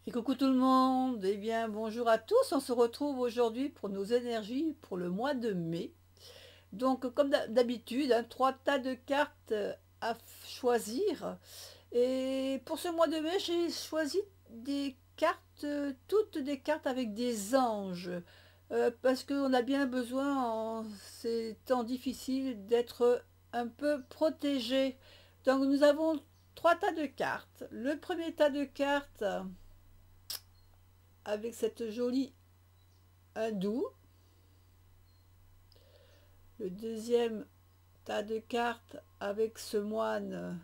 Et coucou tout le monde, eh bien bonjour à tous, on se retrouve aujourd'hui pour nos énergies pour le mois de mai. Donc comme d'habitude, trois tas de cartes à choisir. Et pour ce mois de mai, j'ai choisi des cartes, toutes des cartes avec des anges. Parce qu'on a bien besoin en ces temps difficiles d'être un peu protégé. Donc nous avons trois tas de cartes. Le premier tas de cartes avec cette jolie hindou. Le deuxième tas de cartes avec ce moine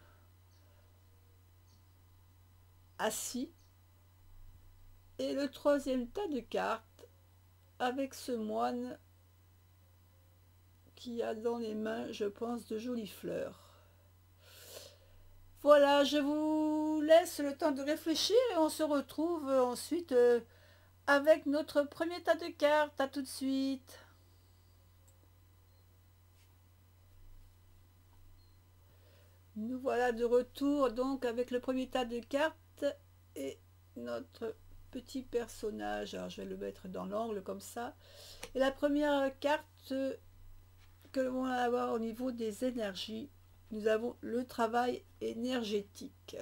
assis. Et le troisième tas de cartes avec ce moine qui a dans les mains, je pense, de jolies fleurs. Voilà, je vous laisse le temps de réfléchir et on se retrouve ensuite avec notre premier tas de cartes. À tout de suite. Nous voilà de retour donc avec le premier tas de cartes et notre petit personnage. Alors je vais le mettre dans l'angle comme ça. Et la première carte que l'on va avoir au niveau des énergies, nous avons le travail énergétique.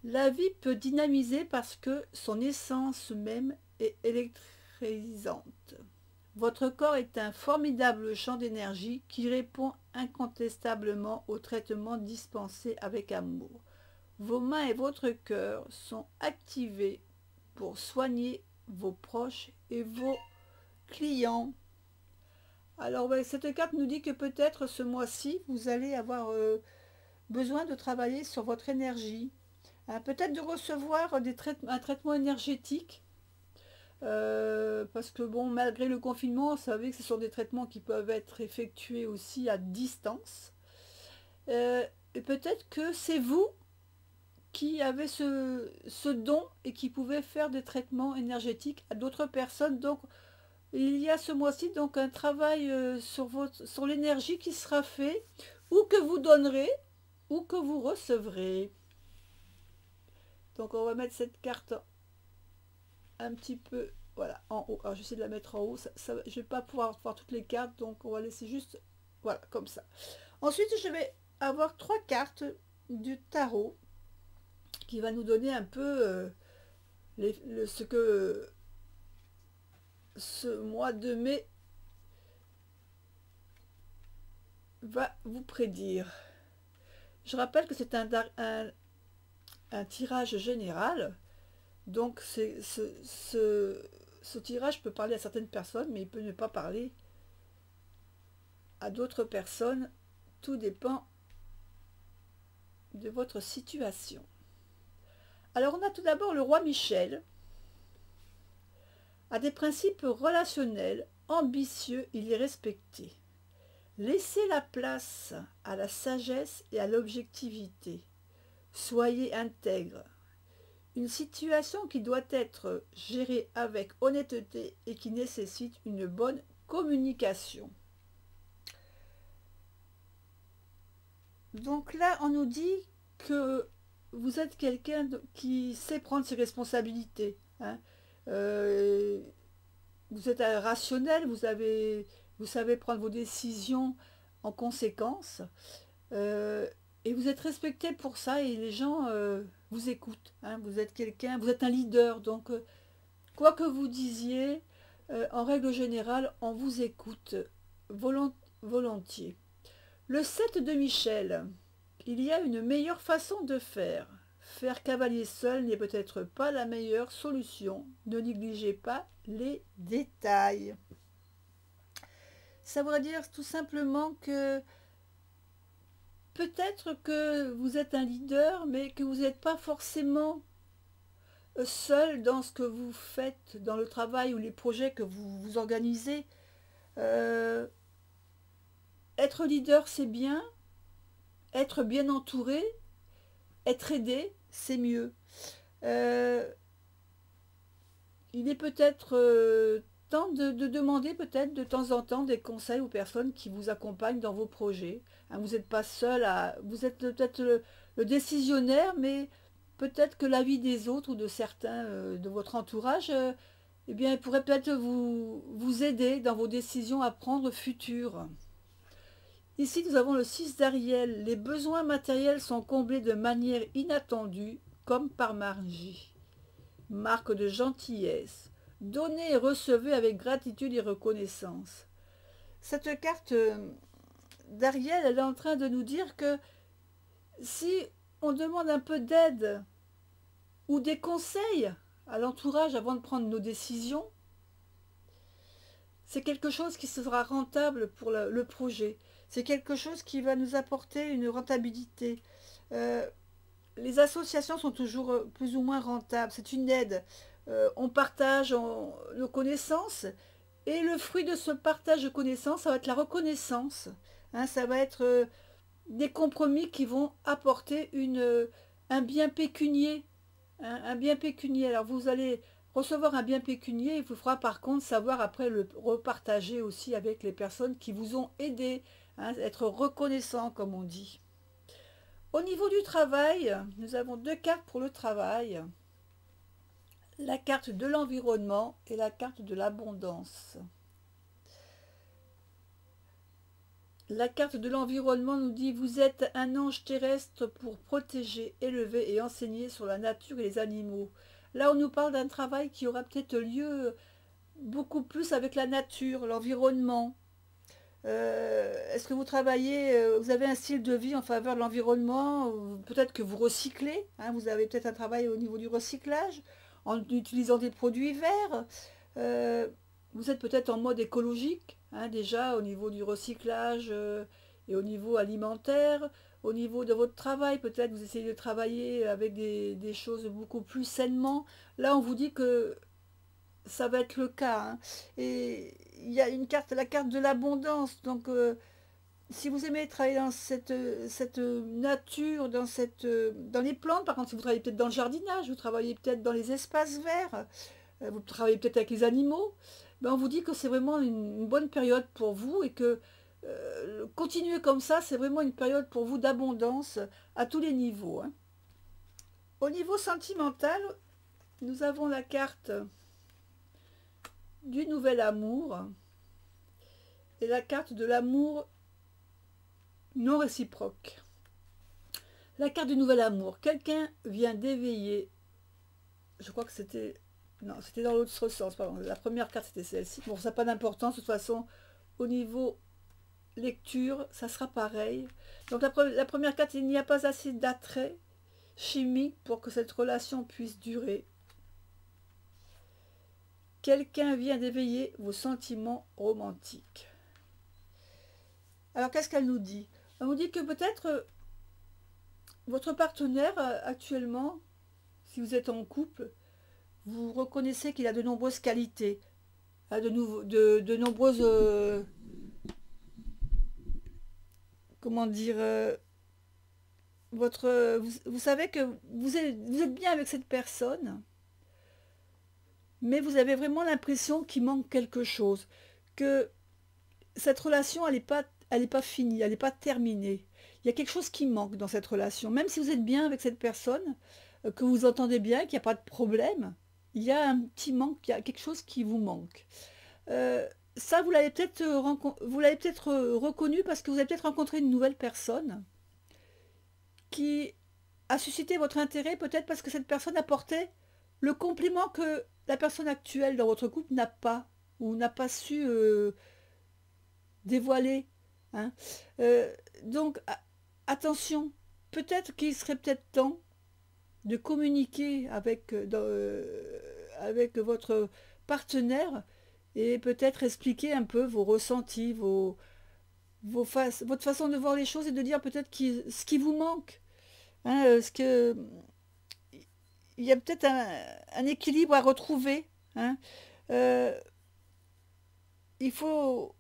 La vie peut dynamiser parce que son essence même est électrisante. Votre corps est un formidable champ d'énergie qui répond incontestablement aux traitements dispensés avec amour. Vos mains et votre cœur sont activés pour soigner vos proches et vos clients. Alors cette carte nous dit que peut-être ce mois-ci, vous allez avoir besoin de travailler sur votre énergie. Peut-être de recevoir un traitement énergétique. Parce que bon, malgré le confinement, vous savez que ce sont des traitements qui peuvent être effectués aussi à distance. Et peut-être que c'est vous qui avez ce don et qui pouvez faire des traitements énergétiques à d'autres personnes. Donc, il y a ce mois-ci donc un travail sur l'énergie qui sera fait, ou que vous donnerez, ou que vous recevrez. Donc, on va mettre cette carte un petit peu, voilà, en haut. Alors j'essaie de la mettre en haut, je ne vais pas pouvoir voir toutes les cartes, donc on va laisser juste, voilà, comme ça. Ensuite, je vais avoir trois cartes du tarot qui va nous donner un peu ce que ce mois de mai va vous prédire. Je rappelle que c'est un tirage général, donc ce tirage peut parler à certaines personnes, mais il peut ne pas parler à d'autres personnes. Tout dépend de votre situation. Alors on a tout d'abord le roi Michel, a des principes relationnels, ambitieux, il est respecté. Laissez la place à la sagesse et à l'objectivité. Soyez intègre. Une situation qui doit être gérée avec honnêteté et qui nécessite une bonne communication. Donc là, on nous dit que vous êtes quelqu'un qui sait prendre ses responsabilités. Vous êtes rationnel, vous savez prendre vos décisions en conséquence. Et vous êtes respecté pour ça et les gens vous écoutent. Vous êtes quelqu'un, vous êtes un leader. Donc, quoi que vous disiez, en règle générale, on vous écoute volontiers. Le 7 de Michel, il y a une meilleure façon de faire. Faire cavalier seul n'est peut-être pas la meilleure solution. Ne négligez pas les détails. Ça voudrait dire tout simplement que peut-être que vous êtes un leader, mais que vous n'êtes pas forcément seul dans ce que vous faites, dans le travail ou les projets que vous organisez. Être leader, c'est bien. Être bien entouré, être aidé, c'est mieux. Il est peut-être Tente de demander peut-être de temps en temps des conseils aux personnes qui vous accompagnent dans vos projets. Hein, vous n'êtes pas seul vous êtes peut-être le décisionnaire, mais peut-être que l'avis des autres ou de certains de votre entourage, eh bien, pourrait peut-être vous aider dans vos décisions à prendre futures. Ici, nous avons le 6 d'Ariel. Les besoins matériels sont comblés de manière inattendue, comme par magie. Marque de gentillesse. Donnez et recevez avec gratitude et reconnaissance. Cette carte d'Ariel, elle est en train de nous dire que si on demande un peu d'aide ou des conseils à l'entourage avant de prendre nos décisions, c'est quelque chose qui sera rentable pour le projet. C'est quelque chose qui va nous apporter une rentabilité. Les associations sont toujours plus ou moins rentables. C'est une aide. On partage nos connaissances et le fruit de ce partage de connaissances, ça va être la reconnaissance. Hein, ça va être des compromis qui vont apporter un bien pécunier. Hein, un bien pécunier. Alors vous allez recevoir un bien pécunier, il vous fera par contre savoir après le repartager aussi avec les personnes qui vous ont aidé. Hein, être reconnaissant comme on dit. Au niveau du travail, nous avons deux cartes pour le travail. La carte de l'environnement et la carte de l'abondance. La carte de l'environnement nous dit « Vous êtes un ange terrestre pour protéger, élever et enseigner sur la nature et les animaux. » Là, on nous parle d'un travail qui aura peut-être lieu beaucoup plus avec la nature, l'environnement. Est-ce que vous travaillez, vous avez un style de vie en faveur de l'environnement? Peut-être que vous recyclez, hein, vous avez peut-être un travail au niveau du recyclage, en utilisant des produits verts. Vous êtes peut-être en mode écologique, hein, déjà au niveau du recyclage et au niveau alimentaire. Au niveau de votre travail, peut-être vous essayez de travailler avec des choses beaucoup plus sainement. Là, on vous dit que ça va être le cas. Hein. Et il y a une carte, la carte de l'abondance. Donc, si vous aimez travailler dans cette nature, dans les plantes, par contre, si vous travaillez peut-être dans le jardinage, vous travaillez peut-être dans les espaces verts, vous travaillez peut-être avec les animaux, ben on vous dit que c'est vraiment une bonne période pour vous et que continuer comme ça, c'est vraiment une période pour vous d'abondance à tous les niveaux. Hein. Au niveau sentimental, nous avons la carte du nouvel amour et la carte de l'amour non réciproque. La carte du nouvel amour. Quelqu'un vient d'éveiller. Je crois que c'était... Non, c'était dans l'autre sens. Pardon. La première carte, c'était celle-ci. Bon, ça n'a pas d'importance. De toute façon, au niveau lecture, ça sera pareil. Donc la première carte, il n'y a pas assez d'attrait chimique pour que cette relation puisse durer. Quelqu'un vient d'éveiller vos sentiments romantiques. Alors, qu'est-ce qu'elle nous dit? Elle nous dit que peut-être votre partenaire actuellement, si vous êtes en couple, vous reconnaissez qu'il a de nombreuses qualités, de nombreuses... comment dire... vous savez que vous êtes bien avec cette personne, mais vous avez vraiment l'impression qu'il manque quelque chose, que cette relation, elle n'est pas finie, elle n'est pas terminée. Il y a quelque chose qui manque dans cette relation. Même si vous êtes bien avec cette personne, que vous entendez bien, qu'il n'y a pas de problème, il y a un petit manque, il y a quelque chose qui vous manque. Ça, vous l'avez peut-être reconnu parce que vous avez peut-être rencontré une nouvelle personne qui a suscité votre intérêt, peut-être parce que cette personne apportait le complément que la personne actuelle dans votre couple n'a pas, ou n'a pas su dévoiler. Hein. Donc, attention, peut-être qu'il serait peut-être temps de communiquer avec votre partenaire et peut-être expliquer un peu vos ressentis, votre façon de voir les choses et de dire peut-être ce qui vous manque. Hein, il y a peut-être un équilibre à retrouver. Hein. Il faut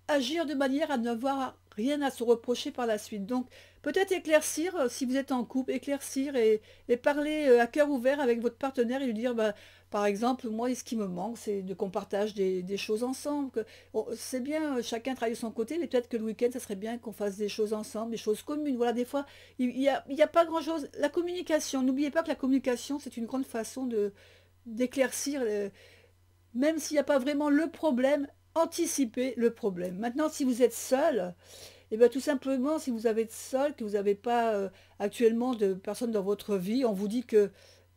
agir de manière à rien à se reprocher par la suite. Donc peut-être éclaircir, si vous êtes en couple, éclaircir et parler à cœur ouvert avec votre partenaire et lui dire, bah, par exemple, moi, ce qui me manque, c'est qu'on partage des choses ensemble. C'est bien, chacun travaille de son côté, mais peut-être que le week-end, ça serait bien qu'on fasse des choses ensemble, des choses communes. Voilà, des fois, il y a pas grand-chose. La communication, n'oubliez pas que la communication, c'est une grande façon d'éclaircir, même s'il n'y a pas vraiment le problème, anticiper le problème. Maintenant, si vous êtes seul, et bien tout simplement, si vous avez seul, que vous n'avez pas actuellement de personnes dans votre vie, on vous dit que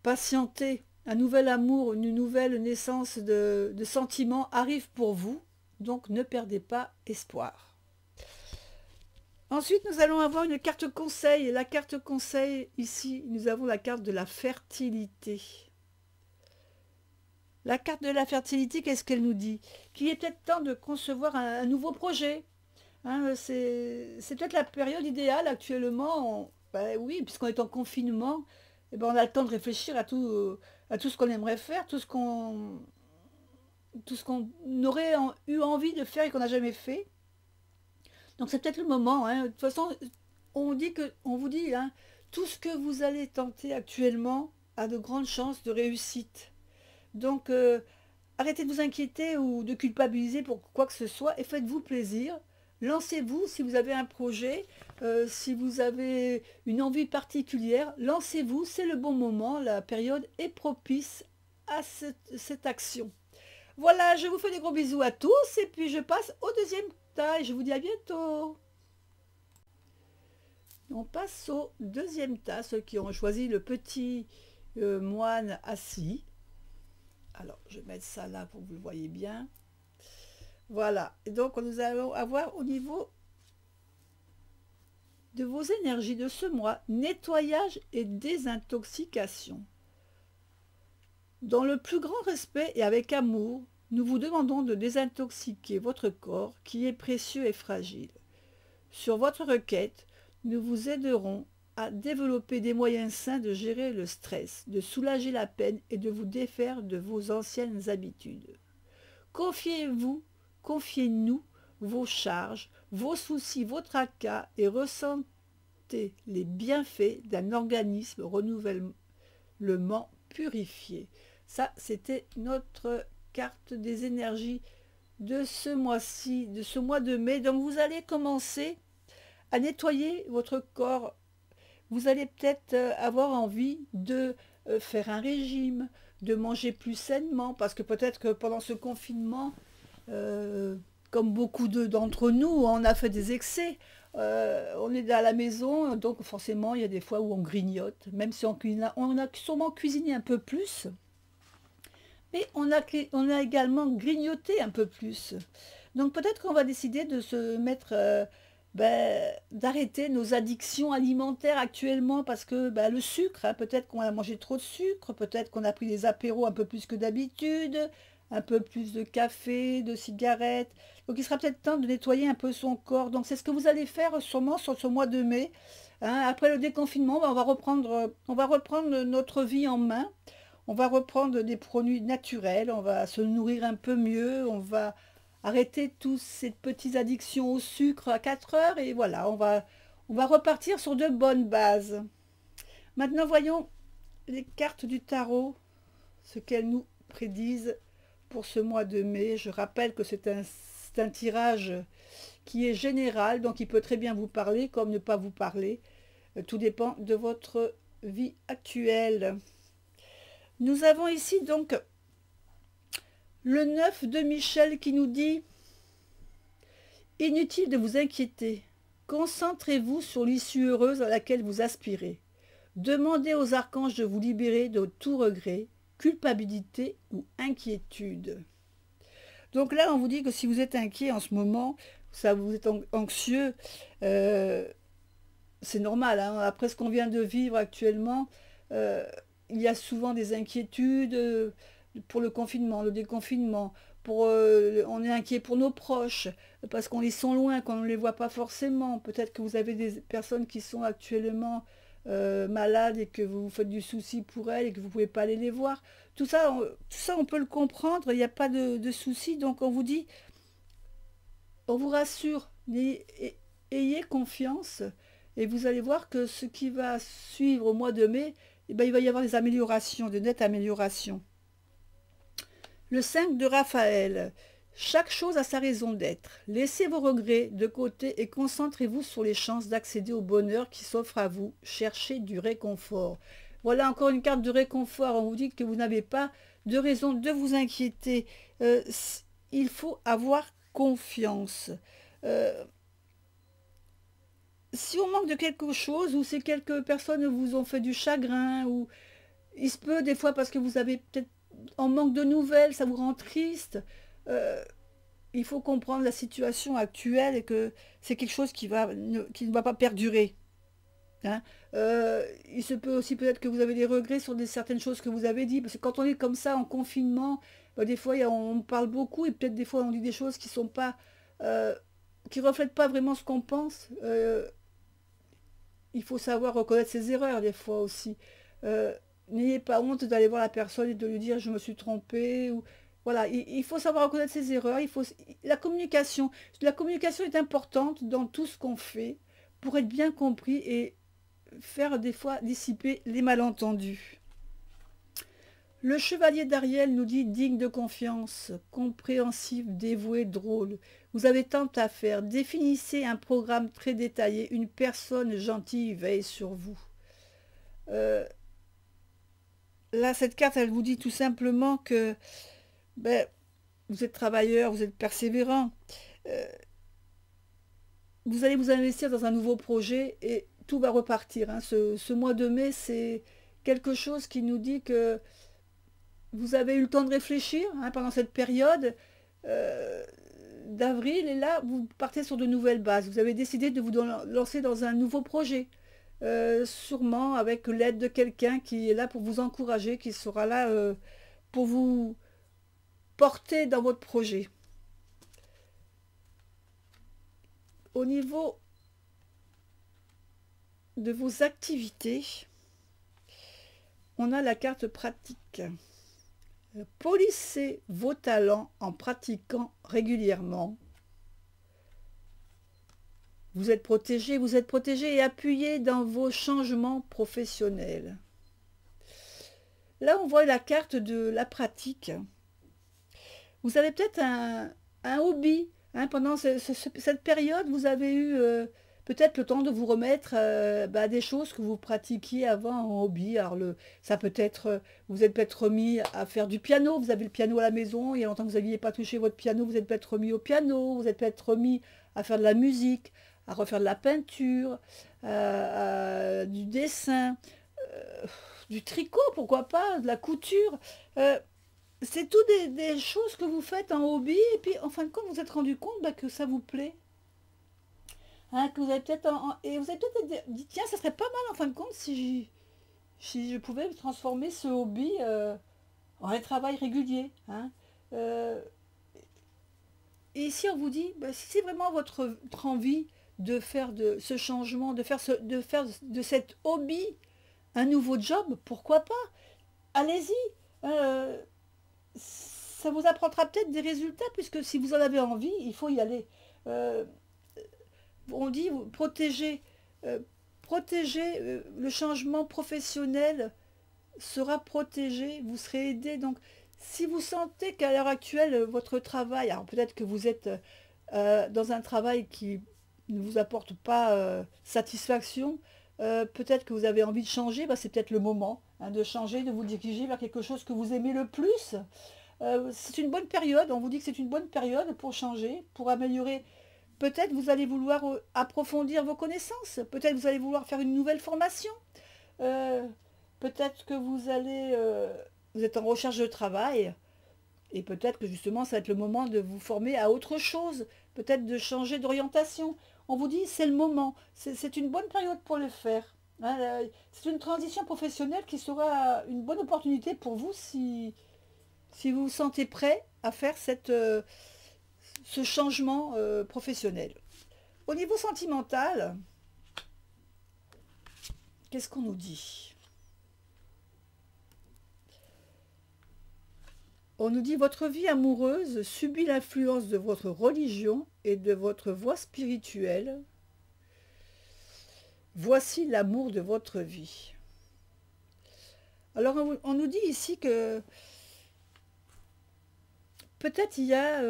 patienter, un nouvel amour, une nouvelle naissance de sentiments arrive pour vous, donc ne perdez pas espoir. Ensuite, nous allons avoir une carte conseil. La carte conseil, ici, nous avons la carte de la fertilité. La carte de la fertilité, qu'est-ce qu'elle nous dit? Qu'il est peut-être temps de concevoir un nouveau projet. Hein, c'est peut-être la période idéale actuellement. Ben oui, puisqu'on est en confinement, eh ben on a le temps de réfléchir à tout ce qu'on aimerait faire, tout ce qu'on aurait eu envie de faire et qu'on n'a jamais fait. Donc c'est peut-être le moment. Hein. De toute façon, on vous dit, hein, tout ce que vous allez tenter actuellement a de grandes chances de réussite. Donc arrêtez de vous inquiéter ou de culpabiliser pour quoi que ce soit et faites-vous plaisir. Lancez-vous si vous avez un projet, si vous avez une envie particulière, lancez-vous, c'est le bon moment, la période est propice à cette action. Voilà, je vous fais des gros bisous à tous et puis je passe au deuxième tas et je vous dis à bientôt. On passe au deuxième tas, ceux qui ont choisi le petit moine assis. Alors, je vais mettre ça là pour que vous le voyez bien. Voilà, et donc nous allons avoir au niveau de vos énergies de ce mois, nettoyage et désintoxication. Dans le plus grand respect et avec amour, nous vous demandons de désintoxiquer votre corps qui est précieux et fragile. Sur votre requête, nous vous aiderons à développer des moyens sains de gérer le stress, de soulager la peine et de vous défaire de vos anciennes habitudes. Confiez-nous vos charges, vos soucis, vos tracas et ressentez les bienfaits d'un organisme renouvellement purifié. Ça, c'était notre carte des énergies de ce mois-ci, de ce mois de mai. Donc vous allez commencer à nettoyer votre corps. Vous allez peut-être avoir envie de faire un régime, de manger plus sainement, parce que peut-être que pendant ce confinement, comme beaucoup d'entre nous, on a fait des excès. On est à la maison, donc forcément, il y a des fois où on grignote, même si on a sûrement cuisiné un peu plus, mais on a également grignoté un peu plus. Donc peut-être qu'on va décider de se mettre, d'arrêter nos addictions alimentaires actuellement, parce que le sucre, hein, peut-être qu'on a mangé trop de sucre, peut-être qu'on a pris des apéros un peu plus que d'habitude, un peu plus de café, de cigarettes. Donc il sera peut-être temps de nettoyer un peu son corps. Donc c'est ce que vous allez faire sûrement sur ce mois de mai. Hein. Après le déconfinement, on va reprendre notre vie en main. On va reprendre des produits naturels, on va se nourrir un peu mieux, on va arrêter toutes ces petites addictions au sucre à 4 heures et voilà, on va repartir sur de bonnes bases. Maintenant, voyons les cartes du tarot, ce qu'elles nous prédisent pour ce mois de mai. Je rappelle que c'est un tirage qui est général, donc il peut très bien vous parler comme ne pas vous parler. Tout dépend de votre vie actuelle. Nous avons ici donc le 9 de Michel qui nous dit « Inutile de vous inquiéter, concentrez-vous sur l'issue heureuse à laquelle vous aspirez. Demandez aux archanges de vous libérer de tout regret, culpabilité ou inquiétude. » Donc là, on vous dit que si vous êtes inquiet en ce moment, vous êtes anxieux, c'est normal, hein, après ce qu'on vient de vivre actuellement, il y a souvent des inquiétudes pour le confinement, le déconfinement, on est inquiet pour nos proches, parce qu'on les sent loin, qu'on ne les voit pas forcément. Peut-être que vous avez des personnes qui sont actuellement malades et que vous faites du souci pour elles et que vous ne pouvez pas aller les voir. Tout ça, on peut le comprendre, il n'y a pas de souci. Donc on vous dit, on vous rassure, ayez confiance et vous allez voir que ce qui va suivre au mois de mai, eh ben, il va y avoir des améliorations, de nettes améliorations. Le 5 de Raphaël. Chaque chose a sa raison d'être. Laissez vos regrets de côté et concentrez-vous sur les chances d'accéder au bonheur qui s'offre à vous. Cherchez du réconfort. Voilà encore une carte de réconfort. On vous dit que vous n'avez pas de raison de vous inquiéter. Il faut avoir confiance. Si on manque de quelque chose ou si quelques personnes vous ont fait du chagrin, ou il se peut des fois parce que vous avez peut-être en manque de nouvelles, ça vous rend triste, il faut comprendre la situation actuelle et que c'est quelque chose qui ne va pas perdurer. Hein. Il se peut aussi peut-être que vous avez des regrets sur certaines choses que vous avez dit, parce que quand on est comme ça en confinement, bah, des fois on parle beaucoup et peut-être des fois on dit des choses qui sont pas, qui reflètent pas vraiment ce qu'on pense. Il faut savoir reconnaître ses erreurs des fois aussi. N'ayez pas honte d'aller voir la personne et de lui dire je me suis trompé. Ou, voilà, il faut savoir reconnaître ses erreurs. La communication est importante dans tout ce qu'on fait pour être bien compris et faire des fois dissiper les malentendus. Le chevalier d'Ariel nous dit digne de confiance, compréhensif, dévoué, drôle. Vous avez tant à faire. Définissez un programme très détaillé. Une personne gentille veille sur vous. Là, cette carte, elle vous dit tout simplement que ben, vous êtes travailleur, vous êtes persévérant. Vous allez vous investir dans un nouveau projet et tout va repartir. Hein. Ce mois de mai, c'est quelque chose qui nous dit que vous avez eu le temps de réfléchir hein, pendant cette période d'avril et là, vous partez sur de nouvelles bases. Vous avez décidé de vous lancer dans un nouveau projet. Sûrement avec l'aide de quelqu'un qui est là pour vous encourager, qui sera là pour vous porter dans votre projet. Au niveau de vos activités, on a la carte pratique. Polissez vos talents en pratiquant régulièrement. Vous êtes protégé et appuyé dans vos changements professionnels. Là, on voit la carte de la pratique. Vous avez peut-être un hobby. Hein, pendant cette période, vous avez eu peut-être le temps de vous remettre des choses que vous pratiquiez avant en hobby. Alors, ça peut être, vous êtes peut-être remis à faire du piano. Vous avez le piano à la maison. Il y a longtemps que vous n'aviez pas touché votre piano. Vous êtes peut-être remis au piano. Vous êtes peut-être remis à faire de la musique, à refaire de la peinture, du dessin, du tricot, pourquoi pas, de la couture. C'est tout des choses que vous faites en hobby et puis en fin de compte vous êtes rendu compte que ça vous plaît. Hein, que vous avez peut-être et vous avez peut-être dit tiens ça serait pas mal en fin de compte si je pouvais transformer ce hobby en un travail régulier. Hein. Et ici on vous dit si c'est vraiment votre envie de faire de ce changement, de faire de cet hobby un nouveau job, pourquoi pas? Allez-y. Ça vous apportera peut-être des résultats, puisque si vous en avez envie, il faut y aller. On dit protéger, le changement professionnel sera protégé, vous serez aidé. Donc, si vous sentez qu'à l'heure actuelle, votre travail, alors peut-être que vous êtes dans un travail qui ne vous apporte pas satisfaction, peut-être que vous avez envie de changer, c'est peut-être le moment hein, de changer, de vous diriger vers quelque chose que vous aimez le plus. C'est une bonne période, on vous dit que c'est une bonne période pour changer, pour améliorer. Peut-être vous allez vouloir approfondir vos connaissances, peut-être vous allez vouloir faire une nouvelle formation, peut-être que vous êtes en recherche de travail, et peut-être que justement ça va être le moment de vous former à autre chose, peut-être de changer d'orientation. On vous dit c'est le moment, c'est une bonne période pour le faire. Hein, c'est une transition professionnelle qui sera une bonne opportunité pour vous si vous vous sentez prêt à faire ce changement professionnel. Au niveau sentimental, qu'est-ce qu'on nous dit? On nous dit votre vie amoureuse subit l'influence de votre religion et de votre voie spirituelle. Voici l'amour de votre vie. Alors on nous dit ici que peut-être il y a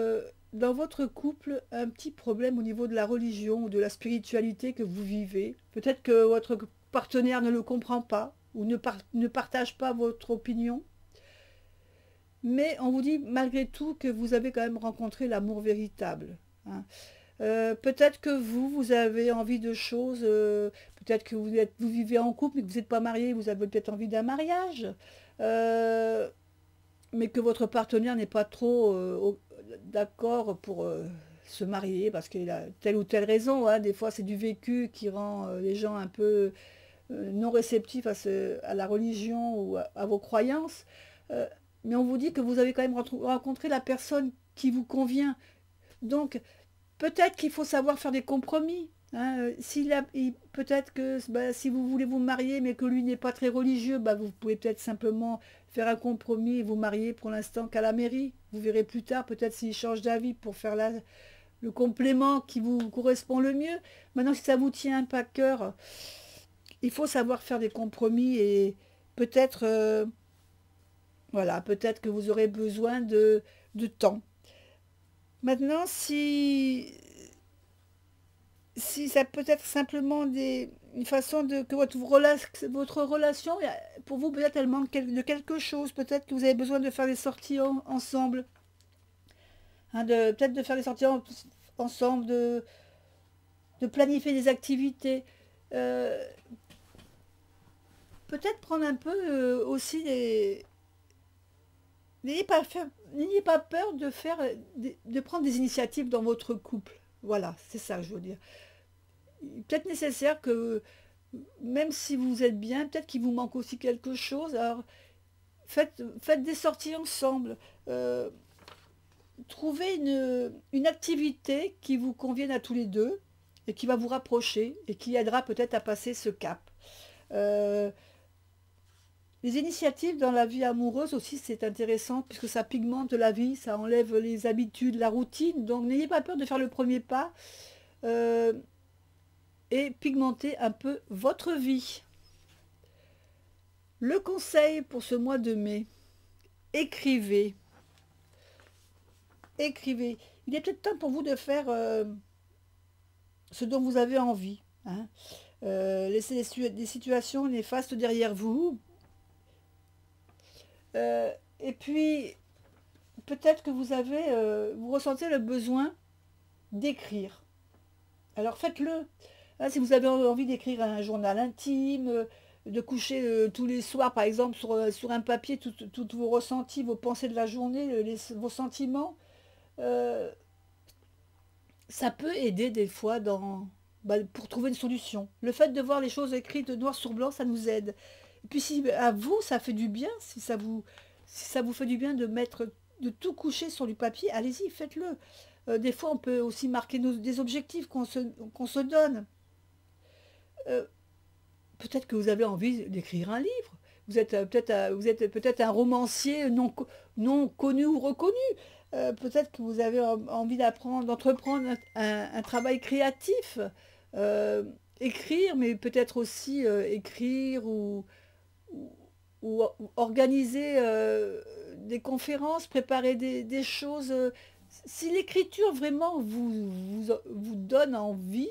dans votre couple un petit problème au niveau de la religion ou de la spiritualité que vous vivez. Peut-être que votre partenaire ne le comprend pas ou ne partage pas votre opinion. Mais on vous dit malgré tout que vous avez quand même rencontré l'amour véritable. Hein. Peut-être que vous avez envie de choses, peut-être que vous vivez en couple mais que vous n'êtes pas marié, vous avez peut-être envie d'un mariage, euh, mais que votre partenaire n'est pas trop d'accord pour se marier parce qu'il a telle ou telle raison. Hein. Des fois, c'est du vécu qui rend les gens un peu non réceptifs à la religion ou à vos croyances. Euh, mais on vous dit que vous avez quand même rencontré la personne qui vous convient. Donc, peut-être qu'il faut savoir faire des compromis. Hein. Peut-être que bah, si vous voulez vous marier, mais que lui n'est pas très religieux, bah, vous pouvez peut-être simplement faire un compromis et vous marier pour l'instant qu'à la mairie. Vous verrez plus tard, peut-être s'il change d'avis pour faire le complément qui vous correspond le mieux. Maintenant, si ça vous tient pas à cœur, il faut savoir faire des compromis et peut-être voilà, peut-être que vous aurez besoin de temps. Maintenant, si ça peut être simplement une façon que votre relation, pour vous, peut-être elle manque de quelque chose. Peut-être que vous avez besoin de faire des sorties ensemble. Hein, peut-être de faire des sorties ensemble, de planifier des activités. Euh, Peut-être prendre un peu aussi des... N'ayez pas peur de de prendre des initiatives dans votre couple. Voilà, c'est ça que je veux dire. Peut-être nécessaire que même si vous êtes bien, peut-être qu'il vous manque aussi quelque chose. Alors, faites des sorties ensemble. Euh, Trouvez une activité qui vous convienne à tous les deux et qui va vous rapprocher et qui aidera peut-être à passer ce cap. Euh, les initiatives dans la vie amoureuse aussi, c'est intéressant puisque ça pigmente la vie, ça enlève les habitudes, la routine. Donc n'ayez pas peur de faire le premier pas euh, et pigmenter un peu votre vie. Le conseil pour ce mois de mai, écrivez. Écrivez. Il est peut-être temps pour vous de faire ce dont vous avez envie. Hein. Laissez des situations néfastes derrière vous. Et puis, peut-être que vous ressentez le besoin d'écrire. Alors faites-le. Hein, si vous avez envie d'écrire un journal intime, de coucher tous les soirs, par exemple, sur un papier, tous vos ressentis, vos pensées de la journée, vos sentiments, euh, ça peut aider des fois pour trouver une solution. Le fait de voir les choses écrites noir sur blanc, ça nous aide. Et puis si à vous, ça fait du bien, si ça vous fait du bien de tout coucher sur du papier, allez-y, faites-le. Des fois, on peut aussi marquer des objectifs qu'on se donne. Euh, Peut-être que vous avez envie d'écrire un livre. Vous êtes peut-être un romancier non connu ou reconnu. Peut-être que vous avez envie d'entreprendre un travail créatif. Euh, Écrire, mais peut-être aussi écrire ou- ou organiser des conférences, préparer des choses. Si l'écriture vraiment vous donne envie,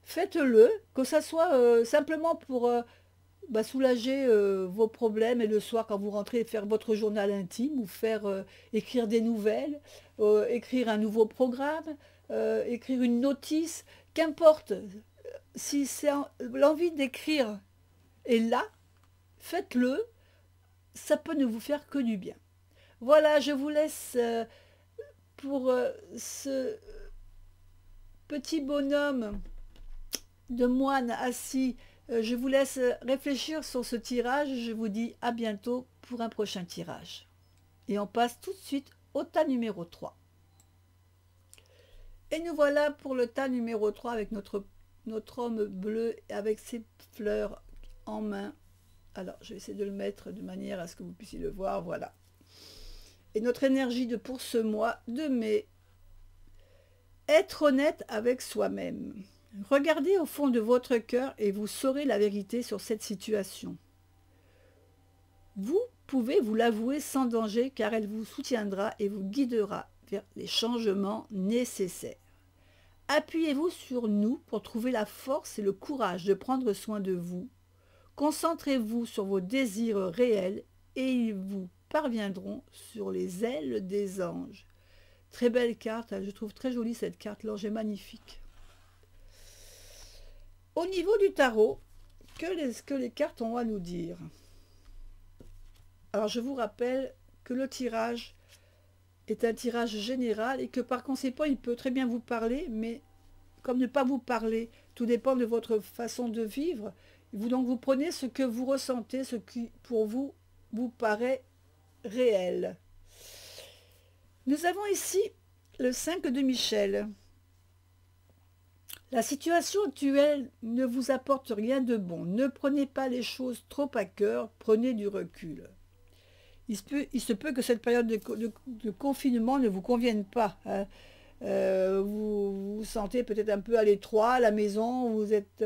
faites-le, que ça soit simplement pour soulager vos problèmes et le soir quand vous rentrez faire votre journal intime ou faire écrire des nouvelles, écrire un nouveau programme, écrire une notice, qu'importe. Si l'envie d'écrire est là, faites-le, ça peut ne vous faire que du bien. Voilà, je vous laisse pour ce petit bonhomme de moine assis. Je vous laisse réfléchir sur ce tirage. Je vous dis à bientôt pour un prochain tirage. Et on passe tout de suite au tas numéro 3. Et nous voilà pour le tas numéro 3 avec notre homme bleu avec ses fleurs en main. Alors, je vais essayer de le mettre de manière à ce que vous puissiez le voir. Voilà. Et notre énergie pour ce mois de mai, être honnête avec soi-même. Regardez au fond de votre cœur et vous saurez la vérité sur cette situation. Vous pouvez vous l'avouer sans danger car elle vous soutiendra et vous guidera vers les changements nécessaires. Appuyez-vous sur nous pour trouver la force et le courage de prendre soin de vous. Concentrez-vous sur vos désirs réels et ils vous parviendront sur les ailes des anges. Très belle carte, je trouve très jolie cette carte, l'ange est magnifique. Au niveau du tarot, que les cartes ont à nous dire? Alors je vous rappelle que le tirage est un tirage général et que par conséquent il peut très bien vous parler, mais comme ne pas vous parler, tout dépend de votre façon de vivre. Donc vous prenez ce que vous ressentez, ce qui pour vous vous paraît réel. Nous avons ici le 5 de Michel. La situation actuelle ne vous apporte rien de bon. Ne prenez pas les choses trop à cœur, prenez du recul. Il se peut que cette période de confinement ne vous convienne pas. Hein. Vous vous sentez peut-être un peu à l'étroit à la maison, vous êtes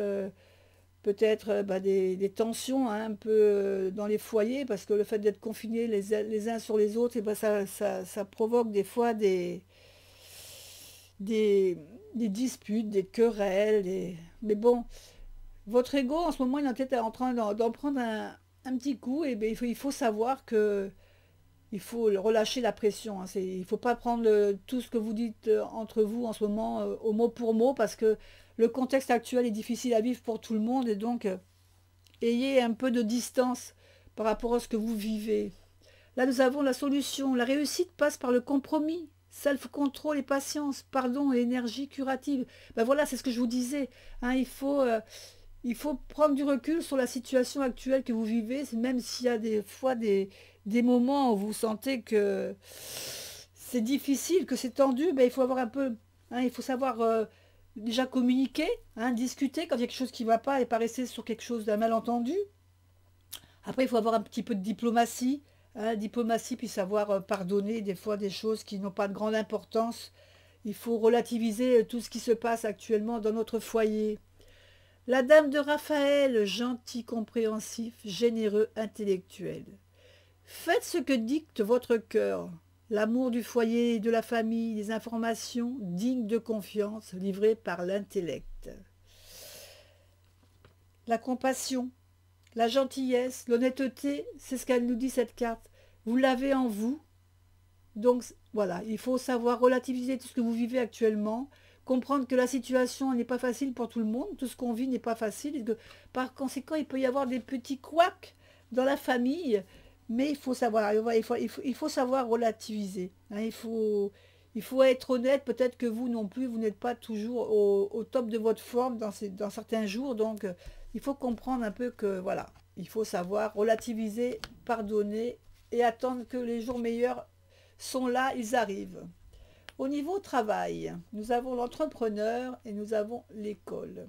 peut-être des tensions hein, un peu dans les foyers, parce que le fait d'être confinés les uns sur les autres, et ça provoque des fois des disputes, des querelles. Mais bon, votre ego en ce moment il est peut-être en train d'en prendre un petit coup, et bien, il faut savoir que il faut relâcher la pression. Hein. Il ne faut pas prendre tout ce que vous dites entre vous en ce moment au mot pour mot, parce que le contexte actuel est difficile à vivre pour tout le monde, et donc ayez un peu de distance par rapport à ce que vous vivez. Là, nous avons la solution. La réussite passe par le compromis, self-control et patience, pardon et énergie curative. Ben voilà, c'est ce que je vous disais. Hein, il faut prendre du recul sur la situation actuelle que vous vivez, même s'il y a des fois des moments où vous sentez que c'est difficile, que c'est tendu, ben il faut avoir un peu, hein, il faut savoir déjà communiquer, hein, discuter quand il y a quelque chose qui ne va pas et pas rester sur quelque chose d'un malentendu. Après, il faut avoir un petit peu de diplomatie, hein, diplomatie puis savoir pardonner des fois des choses qui n'ont pas de grande importance. Il faut relativiser tout ce qui se passe actuellement dans notre foyer. La dame de Raphaël, gentil, compréhensif, généreux, intellectuel. Faites ce que dicte votre cœur. L'amour du foyer et de la famille, des informations dignes de confiance, livrées par l'intellect. La compassion, la gentillesse, l'honnêteté, c'est ce qu'elle nous dit cette carte. Vous l'avez en vous. Donc voilà, il faut savoir relativiser tout ce que vous vivez actuellement, comprendre que la situation n'est pas facile pour tout le monde, tout ce qu'on vit n'est pas facile, et que par conséquent, il peut y avoir des petits couacs dans la famille, mais il faut savoir relativiser. Hein, il faut être honnête, peut-être que vous non plus, vous n'êtes pas toujours au top de votre forme dans certains jours, donc il faut comprendre un peu que voilà, il faut savoir relativiser, pardonner et attendre que les jours meilleurs sont là, ils arrivent. Au niveau travail, nous avons l'entrepreneur et nous avons l'école.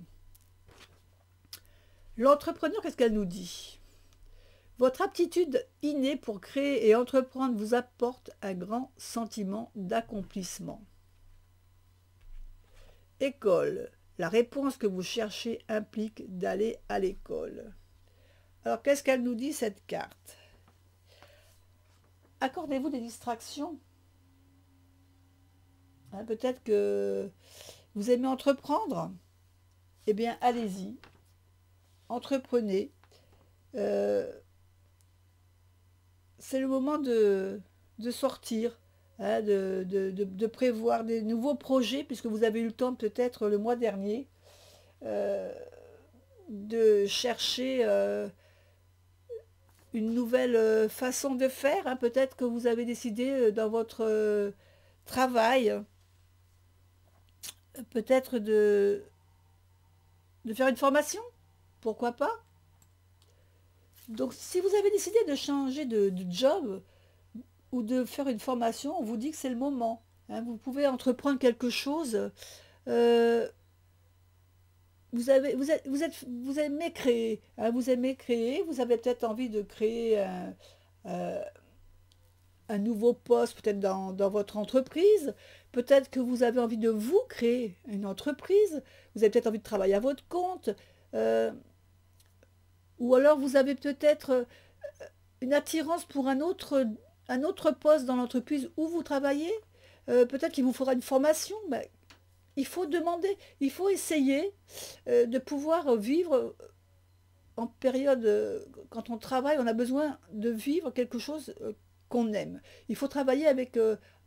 L'entrepreneur, qu'est-ce qu'elle nous dit? Votre aptitude innée pour créer et entreprendre vous apporte un grand sentiment d'accomplissement. École, la réponse que vous cherchez implique d'aller à l'école. Alors, qu'est-ce qu'elle nous dit cette carte? Accordez-vous des distractions. Hein, peut-être que vous aimez entreprendre. Eh bien, allez-y. Entreprenez. C'est le moment de sortir, hein, de prévoir des nouveaux projets, puisque vous avez eu le temps peut-être le mois dernier de chercher une nouvelle façon de faire. Hein. Peut-être que vous avez décidé dans votre travail, peut-être de faire une formation, pourquoi pas. Donc si vous avez décidé de changer de job ou de faire une formation, on vous dit que c'est le moment. Hein. Vous pouvez entreprendre quelque chose. Vous aimez créer, hein, vous aimez créer, vous avez peut-être envie de créer un nouveau poste peut-être dans votre entreprise, peut-être que vous avez envie de vous créer une entreprise, vous avez peut-être envie de travailler à votre compte, euh, ou alors vous avez peut-être une attirance pour un autre poste dans l'entreprise où vous travaillez. Peut-être qu'il vous faudra une formation. Ben, il faut demander, il faut essayer de pouvoir vivre en période, quand on travaille, on a besoin de vivre quelque chose qu'on aime. Il faut travailler avec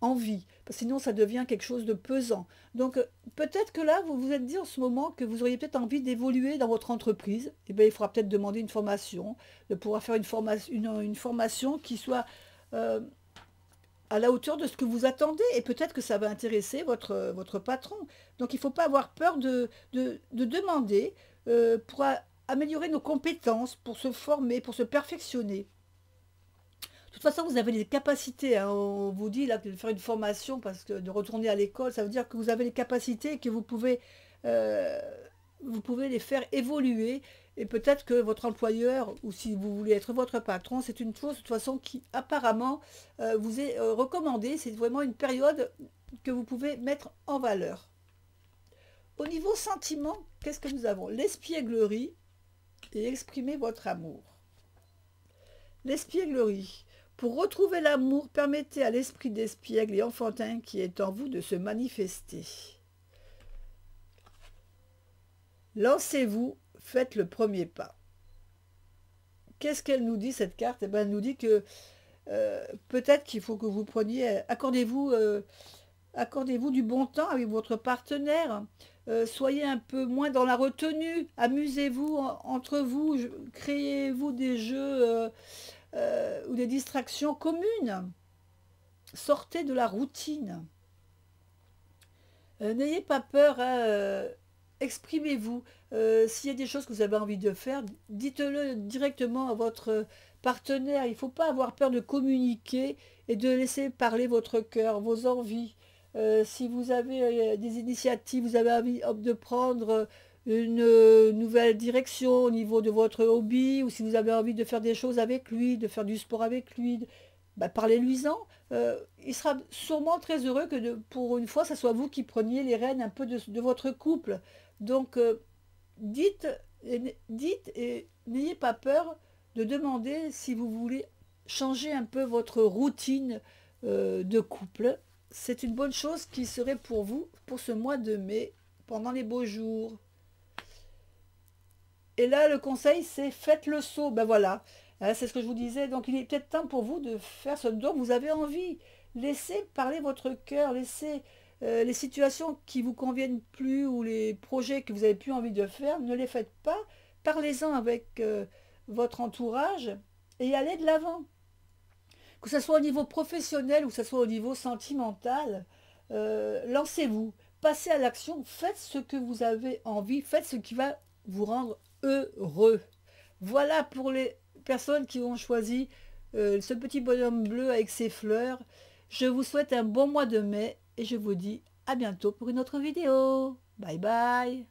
envie, parce que sinon ça devient quelque chose de pesant. Donc peut-être que là, vous vous êtes dit en ce moment que vous auriez peut-être envie d'évoluer dans votre entreprise. Eh bien, il faudra peut-être demander une formation, de pouvoir faire une formation qui soit euh, à la hauteur de ce que vous attendez. Et peut-être que ça va intéresser votre patron. Donc il ne faut pas avoir peur de demander pour améliorer nos compétences, pour se former, pour se perfectionner. De toute façon, vous avez les capacités, hein. On vous dit là de faire une formation parce que de retourner à l'école, ça veut dire que vous avez les capacités et que euh, vous pouvez les faire évoluer. Et peut-être que votre employeur, ou si vous voulez être votre patron, c'est une chose de toute façon qui apparemment vous est recommandée. C'est vraiment une période que vous pouvez mettre en valeur. Au niveau sentiment, qu'est-ce que nous avons? L'espièglerie et exprimer votre amour. L'espièglerie. Pour retrouver l'amour, permettez à l'esprit d'espiègle et enfantin qui est en vous de se manifester. Lancez-vous, faites le premier pas. Qu'est-ce qu'elle nous dit cette carte? Eh bien, elle nous dit que peut-être qu'il faut que vous preniez, accordez-vous du bon temps avec votre partenaire. Soyez un peu moins dans la retenue. Amusez-vous entre vous. Créez-vous des jeux ou des distractions communes. Sortez de la routine. N'ayez pas peur, hein, exprimez-vous. S'il y a des choses que vous avez envie de faire, dites-le directement à votre partenaire. Il ne faut pas avoir peur de communiquer et de laisser parler votre cœur, vos envies. Si vous avez des initiatives, vous avez envie de prendre une nouvelle direction au niveau de votre hobby, ou si vous avez envie de faire des choses avec lui, de faire du sport avec lui, bah, parlez-lui-en. Il sera sûrement très heureux que pour une fois, ce soit vous qui preniez les rênes un peu de votre couple. Donc, dites, dites et n'ayez pas peur de demander si vous voulez changer un peu votre routine de couple. C'est une bonne chose qui serait pour vous pour ce mois de mai, pendant les beaux jours. Et là, le conseil, c'est faites le saut. Ben voilà, hein, c'est ce que je vous disais. Donc, il est peut-être temps pour vous de faire ce dont vous avez envie. Laissez parler votre cœur, laissez les situations qui vous conviennent plus ou les projets que vous n'avez plus envie de faire, ne les faites pas. Parlez-en avec votre entourage et allez de l'avant. Que ce soit au niveau professionnel ou que ce soit au niveau sentimental, lancez-vous, passez à l'action, faites ce que vous avez envie, faites ce qui va vous rendre heureux. Voilà pour les personnes qui ont choisi ce petit bonhomme bleu avec ses fleurs. Je vous souhaite un bon mois de mai et je vous dis à bientôt pour une autre vidéo. Bye bye.